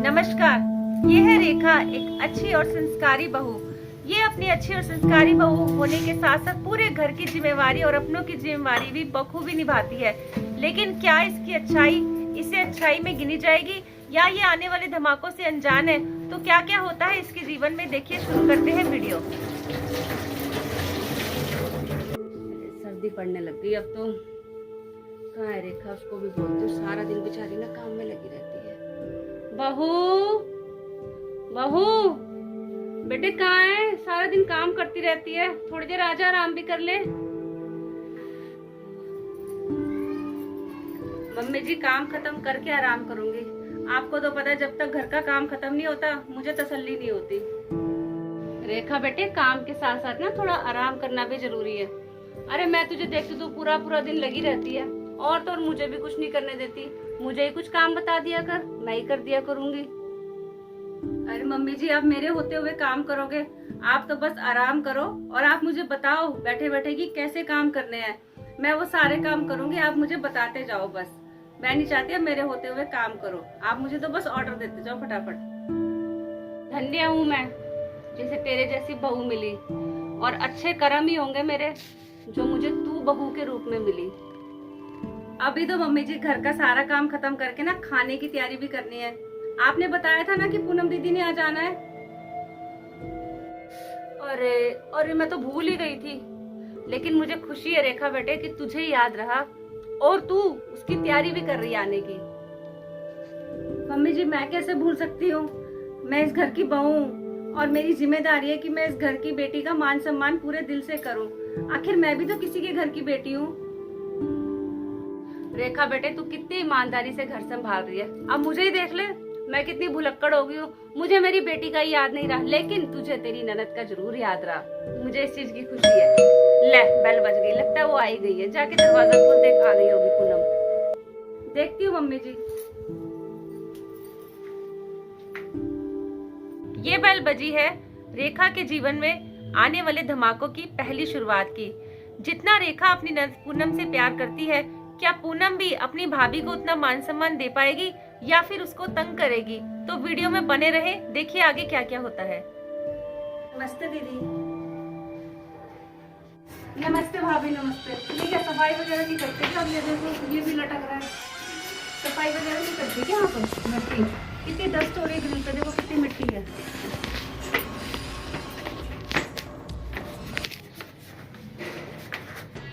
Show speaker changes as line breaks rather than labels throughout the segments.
नमस्कार। ये है रेखा, एक अच्छी और संस्कारी बहू। ये अपनी अच्छी और संस्कारी बहू होने के साथ साथ पूरे घर की जिम्मेवारी और अपनों की जिम्मेवारी भी बखूबी निभाती है। लेकिन क्या इसकी अच्छाई इसे अच्छाई में गिनी जाएगी या ये आने वाले धमाकों से अनजान है? तो क्या क्या होता है इसके जीवन में, देखिए। शुरू करते हैं वीडियो।
सर्दी पड़ने लग गई अब तो। कहाँ है रेखा? उसको भी बोलती हूँ, सारा दिन बेचारी ना काम में लगी रहती है। बहू, बहू, बेटे कहाँ है? सारा दिन काम करती रहती है, थोड़ी देर आजा, आराम भी कर ले। मम्मी जी काम खत्म करके आराम करूंगी। आपको तो पता है जब तक घर का काम खत्म नहीं होता मुझे तसल्ली नहीं होती। रेखा बेटे, काम के साथ साथ ना थोड़ा आराम करना भी जरूरी है। अरे मैं तुझे देखती तो पूरा पूरा दिन लगी रहती है, और तो और मुझे भी कुछ नहीं करने देती। मुझे ही कुछ काम बता दिया कर, मैं ही कर दिया करूंगी। अरे मम्मी जी, आप मेरे होते हुए काम करोगे? आप तो बस आराम करो और आप मुझे बताओ बैठे बैठे कि कैसे काम करने हैं। मैं वो सारे काम करूंगी, आप मुझे बताते जाओ बस। मैं नहीं चाहती अब मेरे होते हुए काम करो, आप मुझे तो बस ऑर्डर देते जाओ फटाफट। धन्य हूँ मैं जिसे तेरे जैसी बहू मिली, और अच्छे कर्म ही होंगे मेरे जो मुझे तू बहू के रूप में मिली। अभी तो मम्मी जी घर का सारा काम खत्म करके ना खाने की तैयारी भी करनी है। आपने बताया था ना कि पूनम दीदी ने आ जाना है। अरे अरे मैं तो भूल ही गई थी। लेकिन मुझे खुशी है रेखा बेटे कि तुझे याद रहा और तू उसकी तैयारी भी कर रही है आने की। मम्मी जी मैं कैसे भूल सकती हूँ? मैं इस घर की बहू हूँ और मेरी जिम्मेदारी है कि मैं इस घर की बेटी का मान सम्मान पूरे दिल से करूँ। आखिर मैं भी तो किसी के घर की बेटी हूँ। रेखा बेटे, तू कितनी ईमानदारी से घर संभाल रही है। अब मुझे ही देख ले, मैं कितनी भुलक्कड़ हो गई हूँ। मुझे मेरी बेटी का याद नहीं रहा, लेकिन तुझे तेरी ननद का जरूर याद रहा। मुझे इस चीज की खुशी है। ले, बेल बज गई, लगता है वो आई गई है। जाके दरवाजा खोल, देख आ गई होगी पूनम। देखती हूँ मम्मी जी।
ये बेल बजी है रेखा के जीवन में आने वाले धमाकों की पहली शुरुआत की। जितना रेखा अपनी ननद पूनम से प्यार करती है, क्या पूनम भी अपनी भाभी को उतना मान सम्मान दे पाएगी या फिर उसको तंग करेगी? तो वीडियो में बने रहे, देखिए आगे क्या क्या होता है।
नमस्ते दीदी। नमस्ते भाभी, नमस्ते। ये क्या सफाई वगैरह नहीं करते क्या? ये देखो ये भी लटक रहा है। सफाई वगैरह नहीं करते क्या यहाँ पर? मिट्टी कितनी डस्ट हो रही है ग्रिल पे, देखो कितनी मिट्टी है।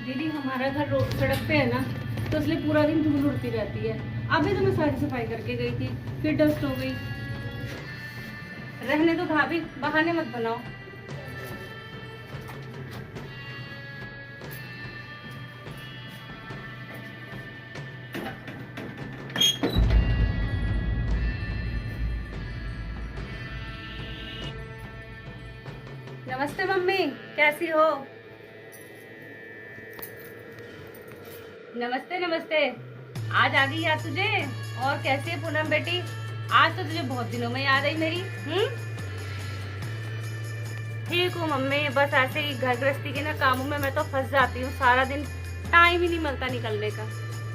दीदी हमारा घर रोड सड़क पे है ना, तो इसलिए पूरा दिन धूल उड़ती रहती है। अभी तो मैं सारी सफाई करके गई थी, फिर डस्ट हो गई। रहने दो भाभी, बहाने मत बनाओ। नमस्ते मम्मी, कैसी हो? नमस्ते नमस्ते। आज आ गई याद तुझे? और कैसी है पूनम बेटी? आज तो तुझे बहुत दिनों में याद आई मेरी। ठीक हूँ मम्मी, बस ऐसे ही घर गृहस्थी के ना कामों में मैं तो फंस जाती हूँ। सारा दिन टाइम ही नहीं मिलता निकलने का।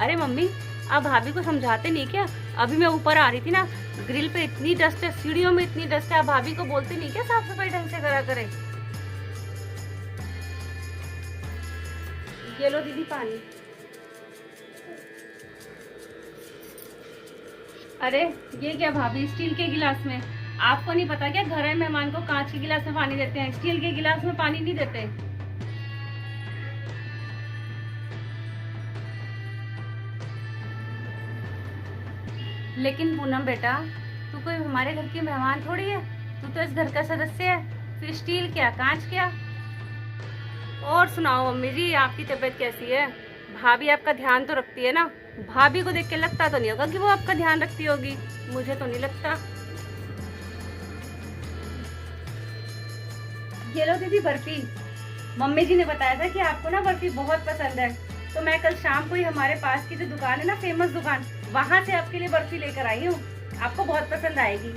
अरे मम्मी, अब भाभी को समझाते नहीं क्या? अभी मैं ऊपर आ रही थी ना, ग्रिल पे इतनी डस्ट है, सीढ़ियों में इतनी डस्ट है। अब भाभी को बोलते नहीं क्या साफ सफाई ढंग से करा करे? ये लो दीदी पानी। अरे ये क्या भाभी, स्टील के गिलास में? आपको नहीं पता क्या, घर है मेहमान को कांच के गिलास में पानी देते हैं, स्टील के गिलास में पानी नहीं देते। लेकिन पूनम बेटा, तू कोई हमारे घर की मेहमान थोड़ी है, तू तो इस घर का सदस्य है। फिर स्टील क्या, कांच क्या? और सुनाओ मम्मी जी, आपकी तबीयत कैसी है? भाभी आपका ध्यान तो रखती है ना? भाभी को देख के लगता तो नहीं होगा कि वो आपका ध्यान रखती होगी। मुझे तो नहीं लगता। ये लो दीदी बर्फी। मम्मी जी ने बताया था कि आपको ना बर्फी बहुत पसंद है, तो मैं कल शाम को ही हमारे पास की जो दुकान है ना, फेमस दुकान, वहां से आपके लिए बर्फी लेकर आई हूँ। आपको बहुत पसंद आएगी।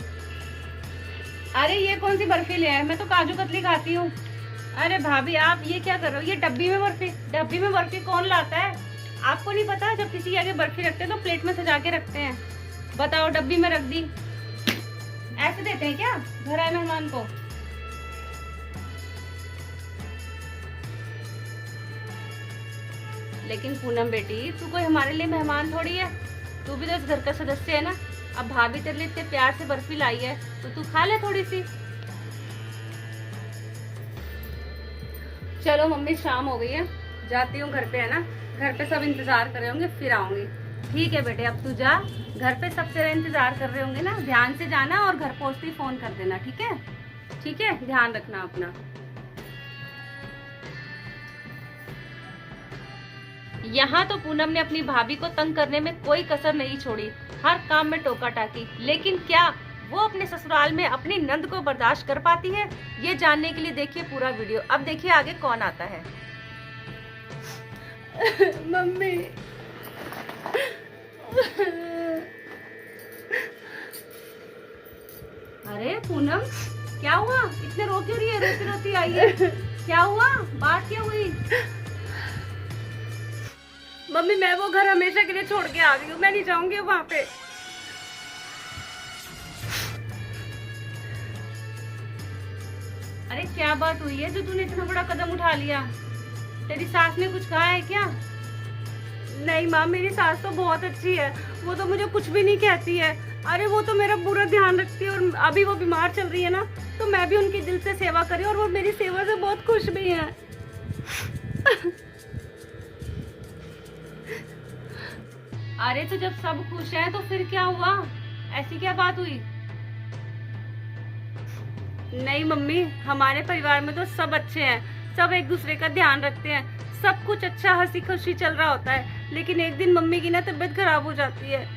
अरे ये कौन सी बर्फी ले आए? मैं तो काजू कतली खाती हूँ। अरे भाभी आप ये क्या कर रहे हो? ये डब्बी में बर्फी, डब्बी में बर्फी कौन लाता है? आपको नहीं पता, जब किसी के आगे बर्फी रखते हैं तो प्लेट में सजा के रखते हैं। बताओ, डब्बी में रख दी। ऐसे देते हैं क्या घर आए मेहमान को? लेकिन पूनम बेटी, तू कोई हमारे लिए मेहमान थोड़ी है, तू भी तो इस घर का सदस्य है ना। अब भाभी तेरे लिए इतने प्यार से बर्फी लाई है तो तू खा ले थोड़ी सी। चलो मम्मी, शाम हो गई है, जाती हूँ घर पे, है ना। घर पे सब इंतजार कर रहे होंगे, फिर आऊंगी।
ठीक है बेटे, अब तू जा, घर पे सब तेरा इंतजार कर रहे होंगे ना। ध्यान से जाना और घर पहुंचते ही फोन कर देना, ठीक है?
ठीक है, ध्यान रखना अपना।
यहाँ तो पूनम ने अपनी भाभी को तंग करने में कोई कसर नहीं छोड़ी, हर काम में टोका टाकी। लेकिन क्या वो अपने ससुराल में अपनी नंद को बर्दाश्त कर पाती है? ये जानने के लिए देखिए पूरा वीडियो। अब देखिए आगे कौन आता है।
मम्मी,
अरे पूनम, क्या हुआ? इतने रो क्यों रही है? रोती रोती आई है, क्या हुआ? बात क्या हुई?
मम्मी, मैं वो घर हमेशा के लिए छोड़ के आ गई हूँ, मैं नहीं जाऊंगी वहां पे।
अरे क्या बात हुई है जो तूने इतना बड़ा कदम उठा लिया? तेरी सास ने कुछ कहा है क्या?
नहीं माँ, मेरी सास तो बहुत अच्छी है, वो तो मुझे कुछ भी नहीं कहती है। अरे वो तो मेरा पूरा ध्यान रखती है, और अभी वो बीमार चल रही है ना, तो मैं भी उनकी दिल से सेवा करी, और वो मेरी सेवा से बहुत खुश भी है।
अरे तो जब सब खुश हैं तो फिर क्या हुआ? ऐसी क्या बात हुई?
नहीं मम्मी, हमारे परिवार में तो सब अच्छे हैं, सब एक दूसरे का ध्यान रखते हैं, सब कुछ अच्छा हंसी खुशी चल रहा होता है। लेकिन एक दिन मम्मी की ना तबीयत खराब हो जाती है,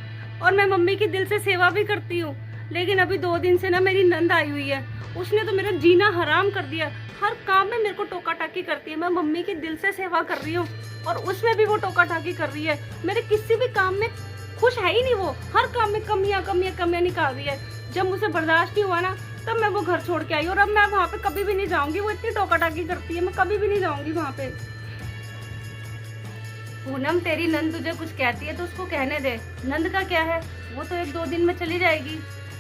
और मैं मम्मी की दिल से सेवा भी करती हूँ। लेकिन अभी 2 दिन से ना मेरी नंद आई हुई है, उसने तो मेरा जीना हराम कर दिया। हर काम में मेरे को टोका टाकी करती है। मैं मम्मी की दिल से सेवा कर रही हूँ, और उसमें भी वो टोका टाकी कर रही है। मेरे किसी भी काम में खुश है ही नहीं वो, हर काम में कमियां निकाल रही है। जब मुझे बर्दाश्त नहीं हुआ ना, तब मैं वो घर छोड़ के आई, और अब मैं वहाँ पे कभी भी नहीं जाऊंगी। वो इतनी टोका टाकी करती है, मैं कभी भी नहीं जाऊंगी वहाँ पे।
पूनम, तेरी नंद तुझे कुछ कहती है तो उसको कहने दे। नंद का क्या है, वो तो 1-2 दिन में चली जाएगी।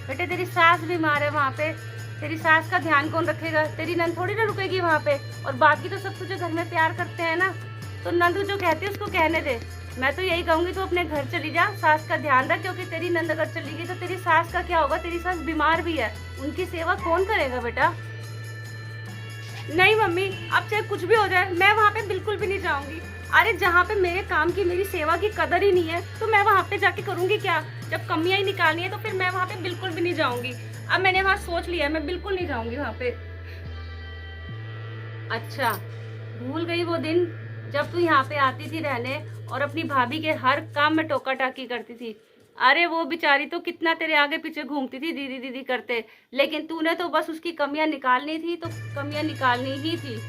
बेटे, तेरी सास बीमार है वहाँ पे, तेरी सास का ध्यान कौन रखेगा? तेरी नंद थोड़ी ना रुकेगी वहाँ पे। और बाकी तो सब तुझे घर में प्यार करते हैं ना, तो नंद जो कहती है उसको कहने दे। मैं तो यही कहूंगी, तू अपने घर चली जा, सास का ध्यान रख, क्योंकि तेरी नंद अगर चली गई तो तेरी सास का क्या होगा? तेरी सास बीमार भी है, उनकी सेवा कौन करेगा बेटा?
नहीं मम्मी, अब चाहे कुछ भी हो जाए, मैं वहाँ पे बिल्कुल भी नहीं जाऊंगी। अरे जहाँ पे मेरे काम की, मेरी सेवा की कदर ही नहीं है, तो मैं वहाँ पे जाके करूंगी क्या? जब कमियां ही निकालनी है तो फिर मैं वहाँ पे बिल्कुल भी नहीं जाऊंगी। अब मैंने वहाँ सोच लिया है, मैं बिल्कुल नहीं जाऊंगी वहाँ पे।
अच्छा, भूल गई वो दिन जब तू यहाँ पे आती थी रहने और अपनी भाभी के हर काम में टोका टाकी करती थी? अरे वो बेचारी तो कितना तेरे आगे पीछे घूमती थी दीदी दीदी करते, लेकिन तूने तो बस उसकी कमियां निकालनी थी तो कमियां निकालनी ही थी।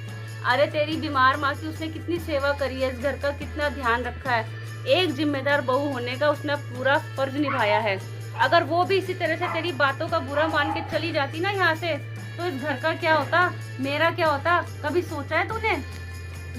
अरे तेरी बीमार माँ की उसने कितनी सेवा करी है, इस घर का कितना ध्यान रखा है। एक जिम्मेदार बहू होने का उसने पूरा फर्ज निभाया है। अगर वो भी इसी तरह से तेरी बातों का बुरा मान के चली जाती ना यहाँ से, तो इस घर का क्या होता, मेरा क्या होता? कभी सोचा है तूने?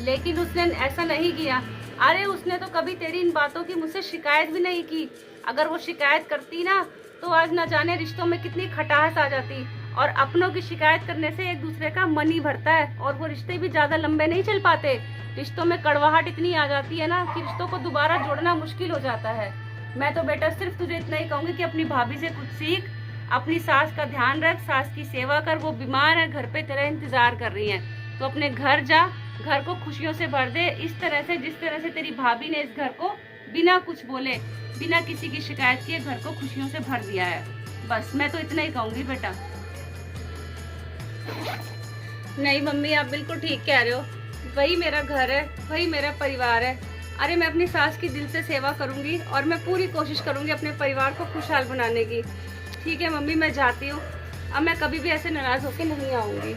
लेकिन उसने ऐसा नहीं किया। अरे उसने तो कभी तेरी इन बातों की मुझसे शिकायत भी नहीं की। अगर वो शिकायत करती ना, तो आज न जाने रिश्तों में कितनी खटास आ जाती। और अपनों की शिकायत करने से एक दूसरे का मन ही भरता है, और वो रिश्ते भी ज्यादा लंबे नहीं चल पाते। रिश्तों में कड़वाहट इतनी आ जाती है ना कि रिश्तों को दोबारा जोड़ना मुश्किल हो जाता है। मैं तो बेटा सिर्फ तुझे इतना ही कहूंगी कि अपनी भाभी से कुछ सीख, अपनी सास का ध्यान रख, सास की सेवा कर। वो बीमार है, घर पे तेरा इंतजार कर रही है, तो अपने घर जा, घर को खुशियों से भर दे, इस तरह से जिस तरह से तेरी भाभी ने इस घर को बिना कुछ बोले, बिना किसी की शिकायत किए घर को खुशियों से भर दिया है। बस मैं तो इतना ही कहूंगी बेटा।
नहीं मम्मी, आप बिल्कुल ठीक कह रहे हो, वही मेरा घर है, वही मेरा परिवार है। अरे मैं अपनी सास की दिल से सेवा करूंगी, और मैं पूरी कोशिश करूंगी अपने परिवार को खुशहाल बनाने की। ठीक है मम्मी, मैं जाती हूँ, अब मैं कभी भी ऐसे नाराज होकर नहीं आऊंगी।